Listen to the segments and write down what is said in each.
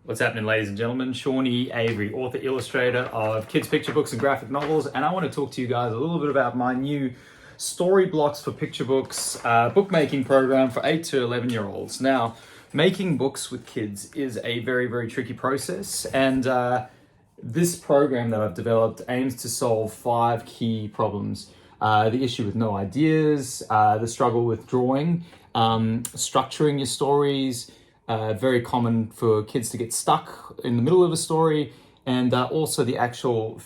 What's happening, ladies and gentlemen? Sean E Avery, author, illustrator of kids' picture books and graphic novels, and I want to talk to you guys a little bit about my new story blocks for picture books bookmaking program for 8 to 11-year-olds. Now, making books with kids is a very, very tricky process, and this program that I've developed aims to solve 5 key problems. The issue with no ideas, the struggle with drawing, structuring your stories, very common for kids to get stuck in the middle of a story, and also the actual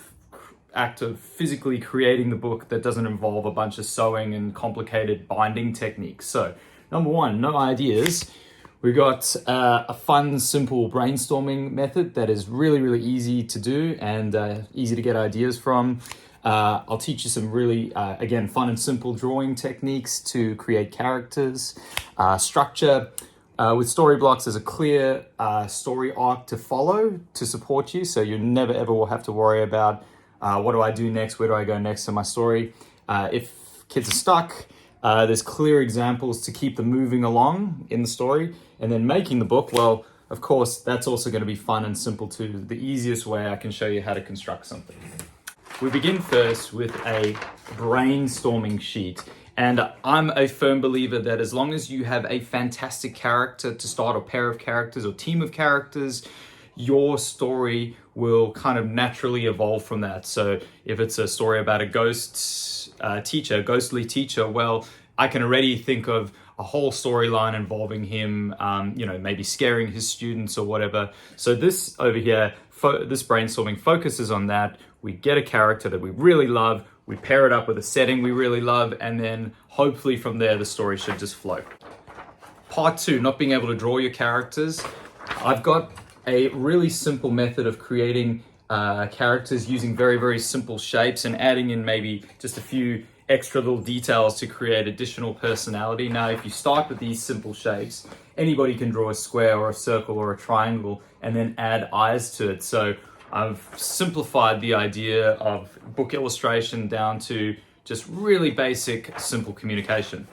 act of physically creating the book that doesn't involve a bunch of sewing and complicated binding techniques. So, number 1, no ideas. We've got a fun, simple brainstorming method that is really, really easy to do and easy to get ideas from. I'll teach you some really, again, fun and simple drawing techniques to create characters, structure. With story blocks, there's a clear story arc to follow to support you, so you never ever will have to worry about what do I do next, where do I go next in my story. If kids are stuck, there's clear examples to keep them moving along in the story. And then making the book, well, of course, that's also going to be fun and simple too. The easiest way I can show you how to construct something. We begin first with a brainstorming sheet. And I'm a firm believer that as long as you have a fantastic character to start, or pair of characters or team of characters, your story will kind of naturally evolve from that. So if it's a story about a ghostly teacher, well, I can already think of a whole storyline involving him, maybe scaring his students or whatever. So this over here, this brainstorming focuses on that. We get a character that we really love, we pair it up with a setting we really love, and then hopefully from there the story should just flow. Part 2, not being able to draw your characters. I've got a really simple method of creating characters using very, very simple shapes and adding in maybe just a few extra little details to create additional personality. Now, if you start with these simple shapes, anybody can draw a square or a circle or a triangle and then add eyes to it. So I've simplified the idea of book illustration down to just really basic, simple communication.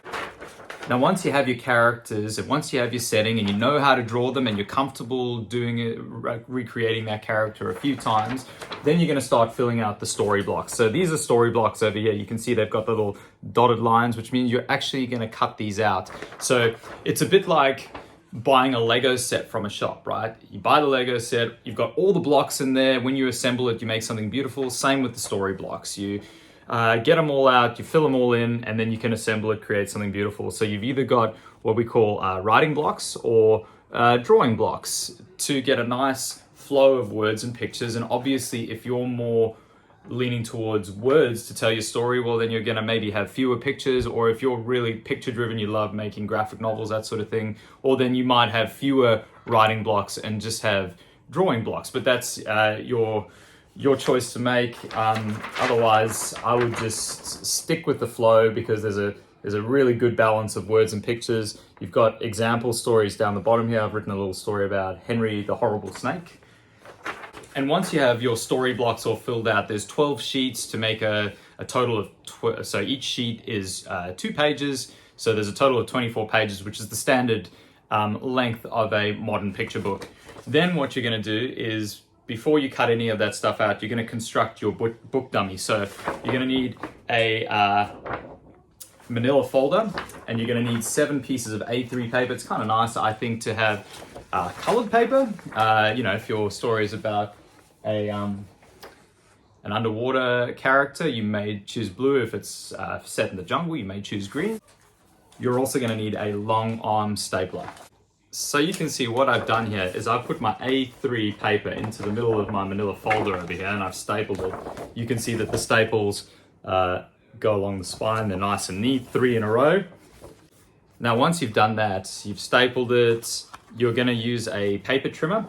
Now, once you have your characters and once you have your setting and you know how to draw them and you're comfortable doing it, recreating that character a few times, then you're going to start filling out the story blocks. So these are story blocks over here. You can see they've got the little dotted lines, which means you're actually going to cut these out. So it's a bit like buying a Lego set from a shop, right? You buy the Lego set, you've got all the blocks in there. When you assemble it, you make something beautiful. Same with the story blocks. You get them all out, you fill them all in, and then you can assemble it, create something beautiful. So you've either got what we call writing blocks or drawing blocks to get a nice flow of words and pictures. And obviously, if you're more leaning towards words to tell your story, well, then you're going to maybe have fewer pictures. Or if you're really picture driven, you love making graphic novels, that sort of thing, or then you might have fewer writing blocks and just have drawing blocks. But that's your choice to make. Otherwise, I would just stick with the flow because there's a really good balance of words and pictures. You've got example stories down the bottom here. I've written a little story about Henry the Horrible Snake. And once you have your story blocks all filled out, there's 12 sheets to make a total of, so each sheet is 2 pages. So there's a total of 24 pages, which is the standard length of a modern picture book. Then what you're going to do is, before you cut any of that stuff out, you're going to construct your book dummy. So you're going to need a manila folder, and you're going to need 7 pieces of A3 paper. It's kind of nice, I think, to have colored paper. If your story is about an underwater character, you may choose blue. If it's set in the jungle, you may choose green. You're also going to need a long arm stapler. So you can see what I've done here is I've put my A3 paper into the middle of my manila folder over here, and I've stapled it. You can see that the staples go along the spine. They're nice and neat, 3 in a row. Now, once you've done that, you've stapled it, you're going to use a paper trimmer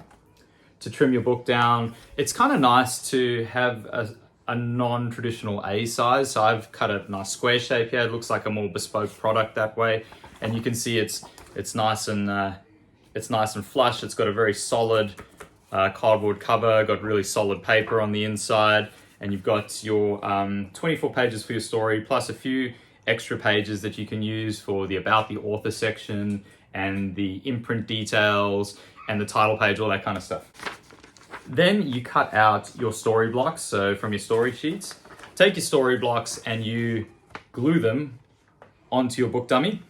to trim your book down. It's kind of nice to have a non-traditional A size. So I've cut a nice square shape here. It looks like a more bespoke product that way. And you can see it's nice and flush. It's got a very solid cardboard cover, got really solid paper on the inside, and you've got your 24 pages for your story, plus a few extra pages that you can use for the about the author section and the imprint details and the title page, all that kind of stuff. Then you cut out your story blocks. So from your story sheets, take your story blocks and you glue them onto your book dummy.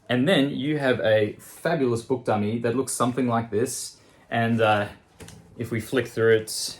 And then you have a fabulous book dummy that looks something like this. And if we flick through it,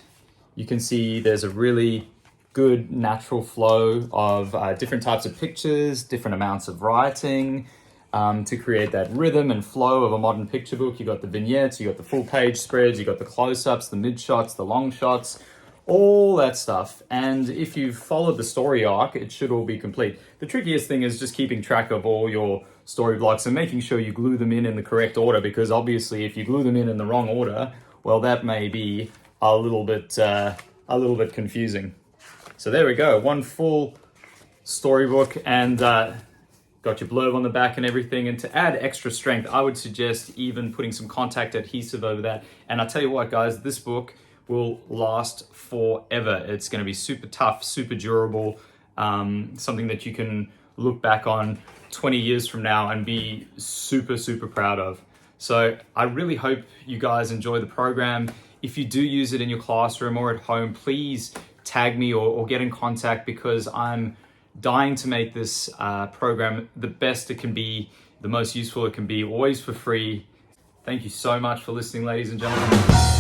you can see there's a really good natural flow of different types of pictures, different amounts of writing, to create that rhythm and flow of a modern picture book. You got the vignettes, you got the full page spreads, you got the close-ups, the mid shots, the long shots, all that stuff. And if you've followed the story arc, it should all be complete. The trickiest thing is just keeping track of all your story blocks and making sure you glue them in the correct order, because obviously if you glue them in the wrong order, well, that may be a little bit confusing. So there we go, one full storybook, and got your blurb on the back and everything. And to add extra strength, I would suggest even putting some contact adhesive over that. And I'll tell you what, guys, this book will last forever. It's going to be super tough, super durable, something that you can look back on 20 years from now and be super, super proud of. So I really hope you guys enjoy the program. If you do use it in your classroom or at home, please tag me or get in contact, because I'm dying to make this program the best it can be, the most useful it can be, always for free. Thank you so much for listening, ladies and gentlemen.